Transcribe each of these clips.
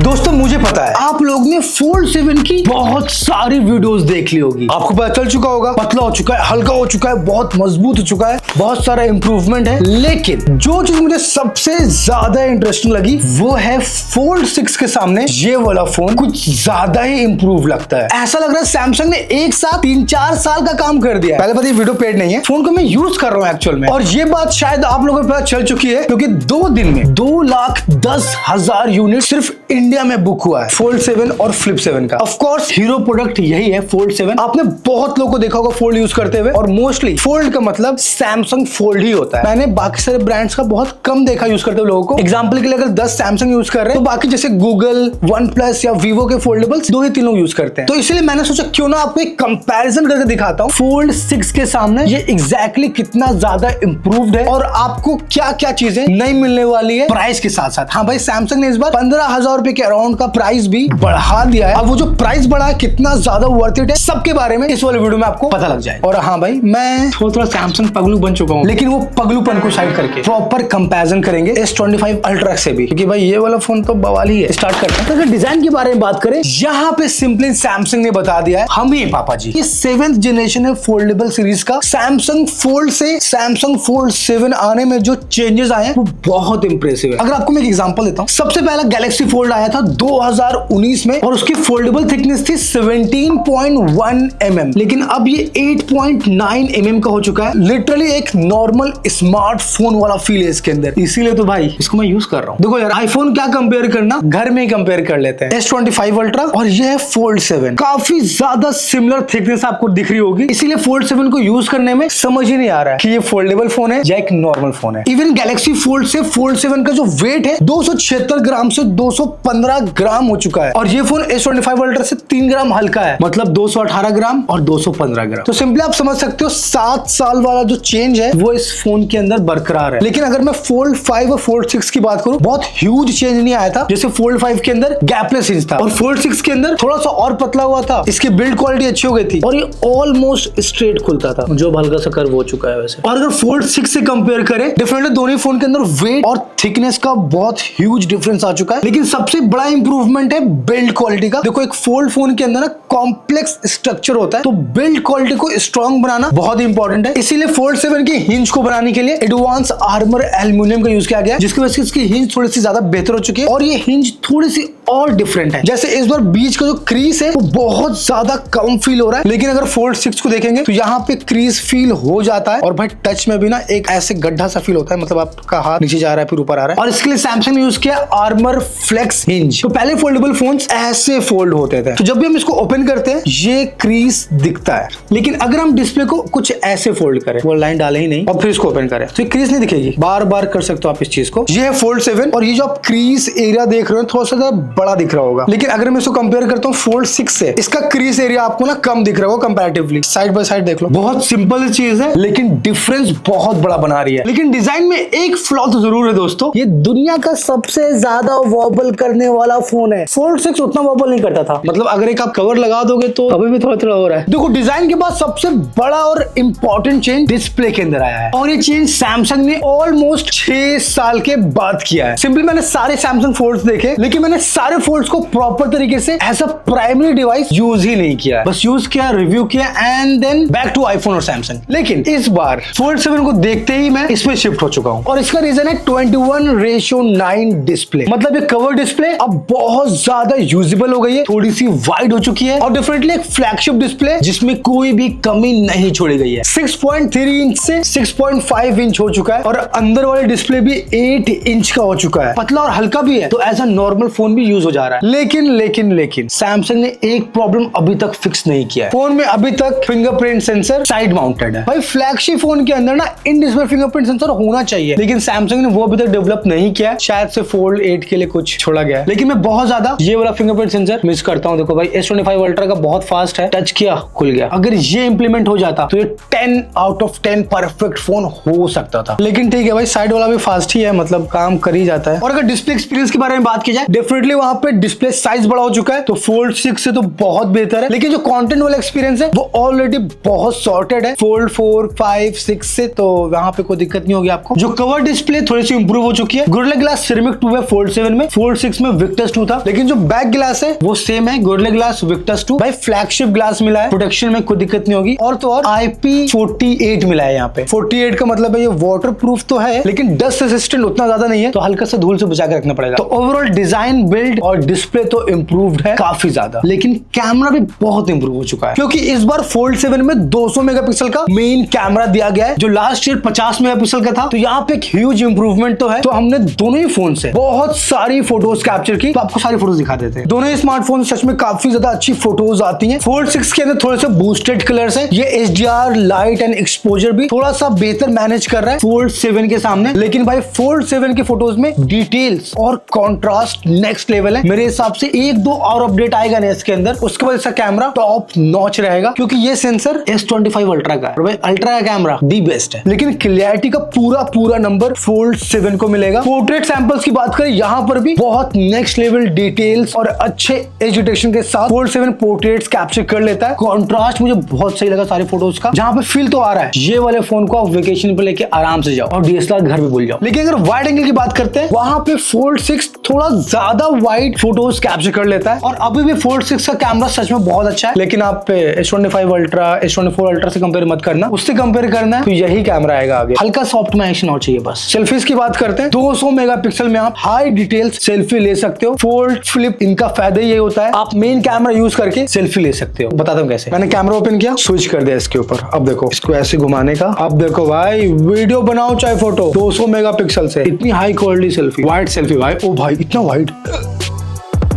दोस्तों मुझे पता है आप लोग ने फोल्ड 7 की बहुत सारी वीडियोस देख ली होगी। आपको पता चल चुका होगा पतला हो चुका है, हल्का हो चुका है, बहुत मजबूत हो चुका है, बहुत सारा इंप्रूवमेंट है। लेकिन जो चीज मुझे सबसे ज्यादा इंटरेस्टिंग लगी वो है फोल्ड 6 के सामने ये वाला फोन कुछ ज्यादा ही इंप्रूव लगता है। ऐसा लग रहा है सैमसंग ने एक साथ 3-4 साल का काम कर दिया है। पहले बात ये वीडियो पेड नहीं है, फोन को मैं यूज कर रहा हूँ एक्चुअल में, और ये बात शायद आप लोगों को पता चल चुकी है क्योंकि 2 दिन में 2,10,000 यूनिट सिर्फ इंडिया में बुक हुआ है फोल्ड 7 और फ्लिप 7 का। ऑफ कोर्स हीरो प्रोडक्ट यही है फोल्ड 7। आपने बहुत लोगों को देखा होगा फोल्ड यूज करते हुए, और मोस्टली फोल्ड का मतलब सैमसंग फोल्ड ही होता है। मैंने बाकी सारे ब्रांड्स का बहुत कम देखा यूज करते हुए लोगों को। एग्जांपल के लिए अगर 10 सैमसंग यूज कर रहे हैं तो बाकी जैसे गूगल, वन प्लस या वीवो के फोल्डेबल्स 2 ही 3 लोग यूज करते हैं। तो इसलिए मैंने सोचा क्यों ना आपको एक कंपैरिजन करके दिखाता हूँ फोल्ड 6 के सामने ये एग्जैक्टली कितना ज्यादा इंप्रूव्ड है और आपको क्या क्या चीजें नई मिलने वाली है प्राइस के साथ साथ। हाँ भाई, सैमसंग ने इस बार 15,000 रुपए के अराउंड का प्राइस भी बढ़ा दिया है। अब वो जो प्राइस बढ़ा है कितना ज्यादा वर्थ इट है सबके बारे में इस वाले वीडियो में आपको पता लग जाए। और हाँ भाई, मैं थोड़ा सैमसंग पगलू बन चुका हूँ, लेकिन वो पगलूपन को साइड करके प्रॉपर कंपैरिजन करेंगे S25 अल्ट्रा से भी, क्योंकि भाई ये वाला फोन तो बवाल ही है। स्टार्ट करते हैं। तो अगर डिजाइन के बारे में बात करें, यहाँ पे सिंपली सैमसंग ने बता दिया है हम ही पापा जी ये 7th जनरेशन है फोल्डेबल सीरीज का। सैमसंग फोल्ड से सैमसंग फोल्ड 7 आने में जो चेंजेस आए हैं वो बहुत इंप्रेसिव है। अगर आपको मैं एक एग्जांपल देता हूँ, सबसे पहला गैलेक्सी फोल्ड आया था 2019 में और उसकी फोल्डेबल थिकनेस थी 17.1 mm, लेकिन अब ये 8.9 mm का हो चुका है। लिटरली एक नॉर्मल स्मार्टफोन वाला फील है इसके अंदर, इसीलिए तो भाई इसको मैं यूज कर रहा हूँ। देखो यार, आईफोन क्या कंपेयर करना, घर में ही कंपेयर कर लेते हैं। S25 अल्ट्रा और ये है फोल्ड 7, काफी ज्यादा सिमिलर थिकनेस आपको दिख रही होगी, इसीलिए फोल्ड 7 को यूज करने में समझ ही नहीं आ रहा है कि ये फोल्डेबल फोन है या एक नॉर्मल फोन है। इवन गैलेक्सी फोल्ड से फोल्ड 7 का जो वेट है 276 ग्राम से 215 ग्राम हो चुका है, और ये फोन S25 अल्ट्रा से 3 ग्राम हल्का है, मतलब 218 ग्राम और 215 ग्राम। तो सिंपली आप समझ सकते हो 7 साल वाला जो चेंज है वो इस फोन के अंदर बरकरार है। लेकिन अगर मैं फोल्ड 5 और फोल्ड 6 की बात करूं, बहुत ह्यूज चेंज नहीं आया था। जैसे फोल्ड 5 के अंदर गैपलेस हिंज था और फोल्ड 6 के अंदर थोड़ा सा और पतला हुआ था, इसकी बिल्ड क्वालिटी अच्छी हो गई थी और ये ऑलमोस्ट स्ट्रेट खुलता था, जो हल्का सा कर्व हो चुका है वैसे। और अगर फोल्ड 6 से कंपेयर करें, डेफिनेटली दोनों फोन के अंदर वेट और थिकनेस का बहुत ह्यूज डिफरेंस आ चुका है। लेकिन सबसे बड़ा इंप्रूवमेंट है बिल्ड क्वालिटी का। देखो, एक फोल्ड फोन के अंदर ना कॉम्प्लेक्स स्ट्रक्चर होता है, तो बिल्ड क्वालिटी को स्ट्रॉन्ग बनाना बहुत इंपॉर्टेंट है। इसीलिए फोल्ड 7 की हिंज को बनाने के लिए एडवांस आर्मर एल्यूमिनियम का यूज किया गया, जिसकी वजह से इसकी हिंज थोड़ी सी ज्यादा बेहतर हो चुकी है और ये हिंज थोड़ी सी और डिफरेंट है। जैसे इस बार बीच का जो क्रीज है वो बहुत ज्यादा कम फील हो रहा है, लेकिन अगर फोल्ड 6 को देखेंगे तो यहाँ पे क्रीज फील हो जाता है और भाई टच में भी ना एक ऐसे गड्ढा सा फील होता है, मतलब आपका हाथ नीचे जा रहा है फिर ऊपर आ रहा है। और इसके लिए सैमसंग ने यूज किया आर्मर फ्लेक्स हिंज। तो पहले फोल्डेबल फोन्स ऐसे फोल्ड होते थे, तो जब भी हम इसको ओपन करते हैं ये क्रीज दिखता है, लेकिन अगर हम डिस्प्ले को कुछ ऐसे फोल्ड करें, वो लाइन डाले ही नहीं और फिर इसको ओपन करें तो ये क्रीज नहीं दिखेगी। बार बार कर सकते हो आप इस चीज को। ये है फोल्ड 7 और ये जो आप क्रीज एरिया देख रहे हो थोड़ा सा बड़ा दिख रहा होगा, लेकिन अगर मैं इसको कंपेयर करता हूँ फोल्ड 6 से, इसका क्रीज एरिया आपको ना कम दिख रहा होगा कंपैरेटिवली। साइड बाय साइड देख लो, बहुत सिंपल चीज है लेकिन डिफरेंस बहुत बड़ा बना रही है। लेकिन डिजाइन में एक फ्लॉ तो जरूर है दोस्तों, ये दुनिया का सबसे ज्यादा वॉबल करने वाला फोन है। फोल्ड 6 उतना वॉबल नहीं करता था, मतलब अगर एक आप कवर लगा दोगे तो अभी भी थोड़ा थोड़ा हो रहा है। देखो, डिजाइन के बाद सबसे बड़ा और इंपॉर्टेंट चेंज डिस्प्ले के अंदर आया है, और ये चेंज सैमसंग ने ऑलमोस्ट 6 साल के बाद किया है। सिंपली मैंने सारे सैमसंग फोल्ड्स देखे, लेकिन मैंने सारे फोल्ड्स को प्रॉपर तरीके से as a primary device use ही नहीं किया, बस यूज किया, रिव्यू किया and then back to iPhone और सैमसंग। लेकिन इस बार फोल्ड 7 को देखते ही मैं इसमें शिफ्ट हो चुका हूं, और इसका रीजन है 21:9 डिस्प्ले। मतलब ये कवर डिस्प्ले अब बहुत ज्यादा यूजेबल हो गई है, थोड़ी सी वाइड हो चुकी है और डेफिनेटली एक फ्लैगशिप डिस्प्ले जिसमें कोई भी कमी नहीं छोड़ी गई है। 6.3 इंच से 6.5 इंच हो चुका है और अंदर वाले डिस्प्ले भी 8 इंच का हो चुका है, पतला और हल्का भी है, तो एज अ नॉर्मल फोन भी यूज हो जा रहा है। लेकिन सैमसंग ने एक प्रॉब्लम अभी तक फिक्स नहीं किया है। फोन में अभी तक फिंगरप्रिंट सेंसर साइड माउंटेड है। भाई फ्लैगशिप फोन के अंदर ना इन डिस्प्ले फिंगरप्रिंट सेंसर होना चाहिए, लेकिन सैमसंग ने वो अभी तक डेवलप नहीं किया, शायद से फोल्ड 8 के लिए कुछ छोड़ा गया है। लेकिन मैं बहुत ज्यादा ये वाला फिंगरप्रिंट सेंसर मिस करता हूं। देखो भाई, S25 अल्ट्रा का बहुत फास्ट है, टच किया खुल गया। अगर ये इंप्लीमेंट हो जाता तो ये 10 आउट ऑफ 10 परफेक्ट फोन हो सकता था, लेकिन ठीक है भाई, साइड वाला भी फास्ट ही है, मतलब काम कर ही जाता है। और अगर डिस्प्ले एक्सपीरियंस के बारे में बात की जाए, डेफिनेटली वहां पे डिस्प्ले साइज बड़ा हो चुका है, तो फोल्ड 6 से तो बहुत बेहतर है। लेकिन जो कंटेंट वाला एक्सपीरियंस है वो ऑलरेडी बहुत सॉर्टेड है फोल्ड 4, 5, 6 से, तो वहां पे कोई दिक्कत नहीं होगी आपको। जो कवर डिस्प्ले थोड़ी सी इंप्रूव हो चुकी है। गोरिल्ला ग्लास सिरेमिक 2 है फोल्ड 7 में, फोल्ड 6 में विक्टस 2 था, लेकिन जो बैक ग्लास है वो सेम है, गोरिल्ला ग्लास विक्टस 2। भाई फ्लैगशिप ग्लास मिला है, प्रोटेक्शन में कोई दिक्कत नहीं होगी। और तो और IP48 मिला है यहाँ पे। 48 का मतलब है ये वाटर प्रूफ तो है, लेकिन डस्ट रेसिस्टेंट उतना ज्यादा नहीं है, तो हल्का सा धूल से बचा के रखना पड़ेगा। तो ओवरऑल डिजाइन, बिल्ड और डिस्प्ले तो इम्प्रूव्ड है काफी ज्यादा, लेकिन कैमरा भी बहुत इंप्रूव हो चुका है, क्योंकि इस बार फोल्ड 7 में 200 मेगापिक्सल का मेन कैमरा दिया गया है, जो लास्ट ईयर 50 मेगापिक्सल का था। तो यहाँ पे एक ह्यूज इंप्रूवमेंट तो है। तो हमने दोनों ही फोन से बहुत सारी फोटोज कैप्चर की, तो आपको सारी फोटोज दिखा देते हैं। दोनों ही स्मार्टफोन सच में काफी ज्यादा अच्छी फोटोज आती हैं। फोल्ड 6 के अंदर थोड़े से बूस्टेड कलर्स हैं। ये HDR, लाइट एंड एक्सपोजर भी थोड़ा सा बेहतर मैनेज कर रहा है फोल्ड 7 के सामने। लेकिन भाई फोल्ड 7 की फोटोज में डिटेल्स और कॉन्ट्रास्ट नेक्स्ट लेवल है। मेरे हिसाब से 1-2 और अपडेट आएगा ना इसके अंदर, उसके बाद इसका कैमरा टॉप नॉच रहेगा, क्योंकि ये सेंसर S25 अल्ट्रा का है। भाई अल्ट्रा का कैमरा दी बेस्ट है, लेकिन क्लियरिटी का पूरा नंबर फोल्ड 7 को मिलेगा। पोर्ट्रेट सैंपल्स की बात करें, यहाँ पर भी बहुत नेक्स्ट लेवल डिटेल्स और अच्छे एज डिटेक्शन के साथ फोल्ड 7 पोर्ट्रेट्स कैप्चर कर लेता है। कॉन्ट्रास्ट मुझे बहुत सही लगा सारी फोटोज का, जहाँ पे फील तो आ रहा है ये वाले फोन को आप वेकेशन पे लेके आराम से जाओ और DSLR घर भी भूल जाओ। लेकिन अगर वाइड एंगल की बात करते हैं, वहां पे फोल्ड 6 थोड़ा ज्यादा वाइड फोटोज कैप्चर कर लेता है। और अभी भी फोल्ड 6 का कैमरा सच में बहुत अच्छा है, लेकिन आप S25 अल्ट्रा, S24 अल्ट्रा से कंपेयर मत करना, उससे कंपेयर करना है तो यही कैमरा आएगा आगे। हल्का सा ऑप्टिमाइजेशन और चाहिए बस। सेल्फीज की बात करते हैं, 200 मेगापिक्सल में आप हाई डिटेल्स सेल्फी ले सकते हो। फोल्ड फ्लिप इनका फायदा ये होता है, आप मेन कैमरा यूज करके सेल्फी ले सकते हो। बताता हूँ कैसे। मैंने कैमरा ओपन किया, स्विच कर दिया इसके ऊपर। अब देखो, इसको ऐसे घुमाने का, अब देखो भाई वीडियो बनाओ चाहे फोटो, 200 मेगापिक्सल से इतनी high quality selfie, wide selfie भाई। ओ भाई इतना वाइड,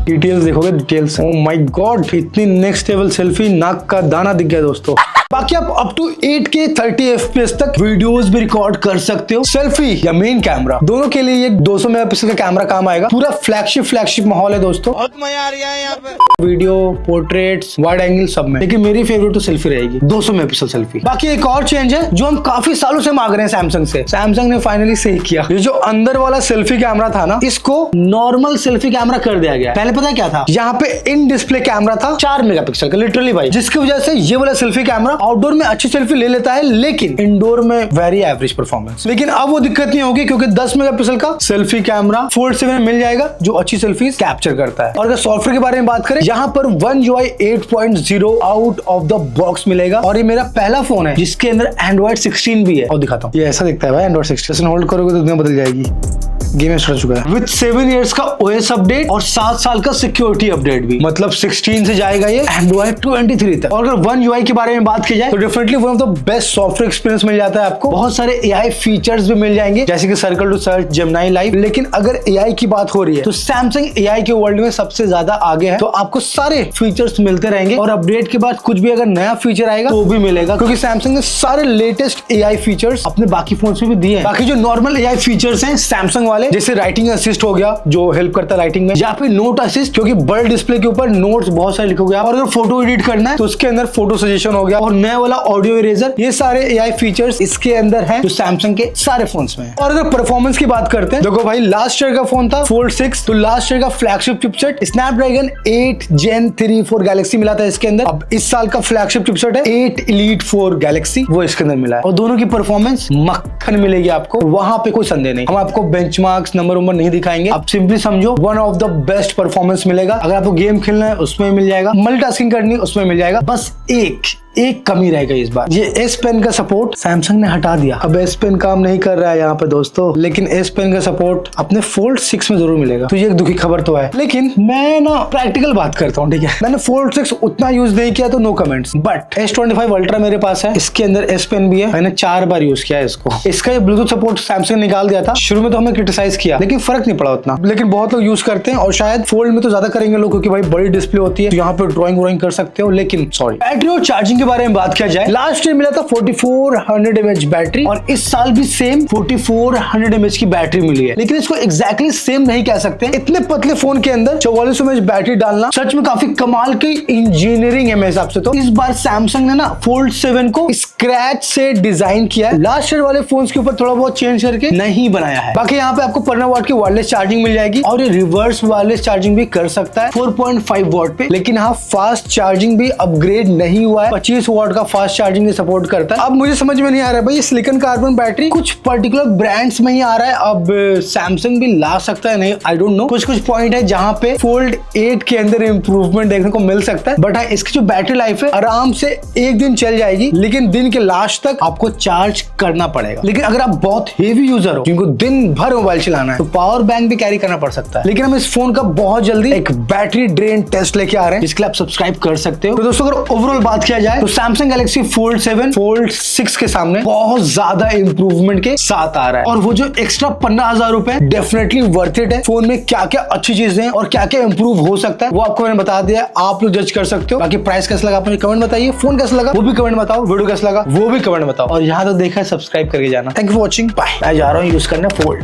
डिटेल्स देखोगे, डिटेल्स, ओ माय गॉड, इतनी नेक्स्ट लेवल सेल्फी, नाक का दाना दिख गया दोस्तों। बाकी आप अप टू 8K 30 FPS तक वीडियोस भी रिकॉर्ड कर सकते हो। सेल्फी या मेन कैमरा दोनों के लिए ये 200 मेगापिक्सल का कैमरा काम आएगा। पूरा फ्लैगशिप माहौल है दोस्तों, बहुत मजा आ रहा है यहाँ पे। वीडियो, पोर्ट्रेट्स, वाइड एंगल सब में, लेकिन मेरी फेवरेट तो सेल्फी रहेगी, 200 मेगापिक्सल सेल्फी। बाकी एक और चेंज है जो हम काफी सालों से मांग रहे हैं सैमसंग से, सैमसंग ने फाइनली सही किया। ये जो अंदर वाला सेल्फी कैमरा था ना, इसको नॉर्मल सेल्फी कैमरा कर दिया गया। पहले पता है क्या था, यहाँ पे इन डिस्प्ले कैमरा था 4 मेगापिक्सल का, लिटरली भाई, जिसकी वजह से ये वाला सेल्फी कैमरा आउटडोर में अच्छी सेल्फी ले लेता है, लेकिन इंडोर में वेरी एवरेज परफॉर्मेंस। लेकिन अब वो दिक्कत नहीं होगी, क्योंकि 10 मेगापिक्सल का सेल्फी कैमरा फोल्ड 7 में मिल जाएगा, जो अच्छी सेल्फीज कैप्चर करता है। और अगर सॉफ्टवेयर के बारे में बात करें, यहाँ पर One UI 8.0 out of the box मिलेगा। और ये मेरा पहला फोन है जिसके अंदर Android 16 भी है। और दिखाता हूँ, ये ऐसा दिखता है भाई Android 16। होल्ड करोगे तो दुनिया बदल जाएगी। गेम स्टार्ट चुका है विद 7 इयर्स का OS अपडेट और 7 साल का सिक्योरिटी अपडेट भी, मतलब 16 से जाएगा ये Android 23 तक। और अगर One UI के बारे में बात की जाए तो definitely one of the best software experience मिल जाता है आपको। बहुत सारे AI फीचर्स भी मिल जाएंगे, जैसे कि circle to search, Gemini live. लेकिन अगर AI की बात हो रही है तो सैमसंग AI के वर्ल्ड में सबसे ज्यादा आगे है, तो आपको सारे फीचर्स मिलते रहेंगे। और अपडेट के बाद कुछ भी अगर नया फीचर आएगा तो भी मिलेगा, क्योंकि सैमसंग ने सारे लेटेस्ट AI फीचर्स अपने बाकी फोन में भी दिए हैं। बाकी जो नॉर्मल AI फीचर्स हैं सैमसंग वाले, जैसे राइटिंग असिस्ट हो गया जो हेल्प करता है राइटिंग में, या फिर नोट असिस्ट, क्योंकि बड़े डिस्प्ले के ऊपर नोट्स बहुत सारे लिखोगे आप। और अगर फोटो एडिट करना है तो उसके अंदर फोटो सजेशन हो गया, और नया वाला ऑडियो इरेजर, ये सारे AI फीचर्स इसके अंदर हैं जो सैमसंग के सारे फोन्स में है। और अगर परफॉर्मेंस की बात करते हैं, देखो भाई लास्ट ईयर का फोन था फोल्ड 6, तो लास्ट ईयर का flagship chipset Snapdragon 8 Gen 3 4 Galaxy मिला था इसके अंदर। अब इस साल का फ्लैगशिप चिपसेट है 8 Elite 4 गैलेक्सी, वो इसके अंदर मिला है। और दोनों की परफॉर्मेंस मक्खन मिलेगी आपको, वहां पे कोई संदेह नहीं। हम आपको बेंचमार्क्स, नंबर नहीं दिखाएंगे, आप सिंपली समझो one of the best performance मिलेगा। अगर आपको गेम खेलना है उसमें मिल जाएगा, मल्टीटास्किंग करनी है उसमें मिल जाएगा। बस एक कमी रह गई इस बार, ये S Pen का सपोर्ट सैमसंग ने हटा दिया। अब S Pen काम नहीं कर रहा है यहाँ पे दोस्तों, लेकिन S Pen का सपोर्ट अपने फोल्ड 6 में जरूर मिलेगा, तो ये एक दुखी खबर तो है। लेकिन मैं ना प्रैक्टिकल बात करता हूँ, ठीक है, मैंने फोल्ड 6 उतना यूज नहीं किया तो no comments, but S25 ultra मेरे पास है, इसके अंदर S Pen भी है, मैंने 4 बार यूज किया है इसको। इसका ये ब्लूटूथ सपोर्ट सैमसंग ने निकाल दिया था, शुरू में तो हमें क्रिटिसाइज किया, लेकिन फर्क नहीं पड़ा उतना। लेकिन बहुत लोग यूज करते हैं, और शायद फोल्ड में तो ज्यादा करेंगे लोग, क्योंकि भाई बड़ी डिस्प्ले होती है, तो यहाँ पे ड्रॉइंग कर सकते हो। लेकिन सॉरी, बैटरी और चार्जिंग के बारे में बात किया जाए, लास्ट ईयर मिला था 4400 mAh बैटरी, और इस साल भी सेम 4400 mAh की बैटरी मिली है। लेकिन इसको एग्जैक्टली सेम नहीं कह सकते, इतने पतले फोन के अंदर 4400 mAh बैटरी डालना सच में काफी कमाल की इंजीनियरिंग है मेरे हिसाब से। तो इस बार सैमसंग ने ना फोल्ड 7 को स्क्रैच से डिजाइन किया है, लास्ट ईयर वाले फोन्स के ऊपर थोड़ा बहुत चेंज करके नहीं बनाया है। बाकी यहाँ पे आपको 15 वाट की वायरलेस चार्जिंग मिल जाएगी, और ये रिवर्स वायरलेस चार्जिंग भी कर सकता है 4.5 वाट पे। लेकिन हाँ, फास्ट चार्जिंग भी अपग्रेड नहीं हुआ है, 25 वॉट का फास्ट चार्जिंग सपोर्ट करता है। अब मुझे समझ में नहीं आ रहा है भाई, ये सिलिकॉन कार्बन बैटरी कुछ पर्टिकुलर ब्रांड्स में ही आ रहा है, अब सैमसंग भी ला सकता है, नहीं आई डोंट नो। कुछ पॉइंट है जहां पे फोल्ड 8 के अंदर इंप्रूवमेंट देखने को मिल सकता है, बट हाँ इसकी जो बैटरी लाइफ है आराम से एक दिन चल जाएगी, लेकिन दिन के लास्ट तक आपको चार्ज करना पड़ेगा। लेकिन अगर आप बहुत हेवी यूजर हो जिनको दिन भर मोबाइल चलाना है तो पावर बैंक भी कैरी करना पड़ सकता है। लेकिन हम इस फोन का बहुत जल्दी एक बैटरी ड्रेन टेस्ट लेके आ रहे हैं, जिसके लिए आप सब्सक्राइब कर सकते हो। तो दोस्तों अगर ओवरऑल बात किया जाए तो सैमसंग गैलेक्सी फोल्ड 7 फोल्ड 6 के सामने बहुत ज्यादा इंप्रूवमेंट के साथ आ रहा है, और वो जो एक्स्ट्रा 15,000 रुपए डेफिनेटली वर्थ इट है। फोन में क्या क्या अच्छी चीजें हैं और क्या क्या इंप्रूव हो सकता है वो आपको मैंने बता दिया, आप लोग जज कर सकते हो। बाकी प्राइस कैसा लगा आप मुझे कमेंट बताइए, फोन कैसा लगा वो भी कमेंट बताओ, वीडियो कैसा लगा वो भी कमेंट बताओ, और यहाँ तक देखा है सब्सक्राइब करके जाना। Thank you for watching, bye. मैं जा रहा हूँ यूज करने फोल्ड।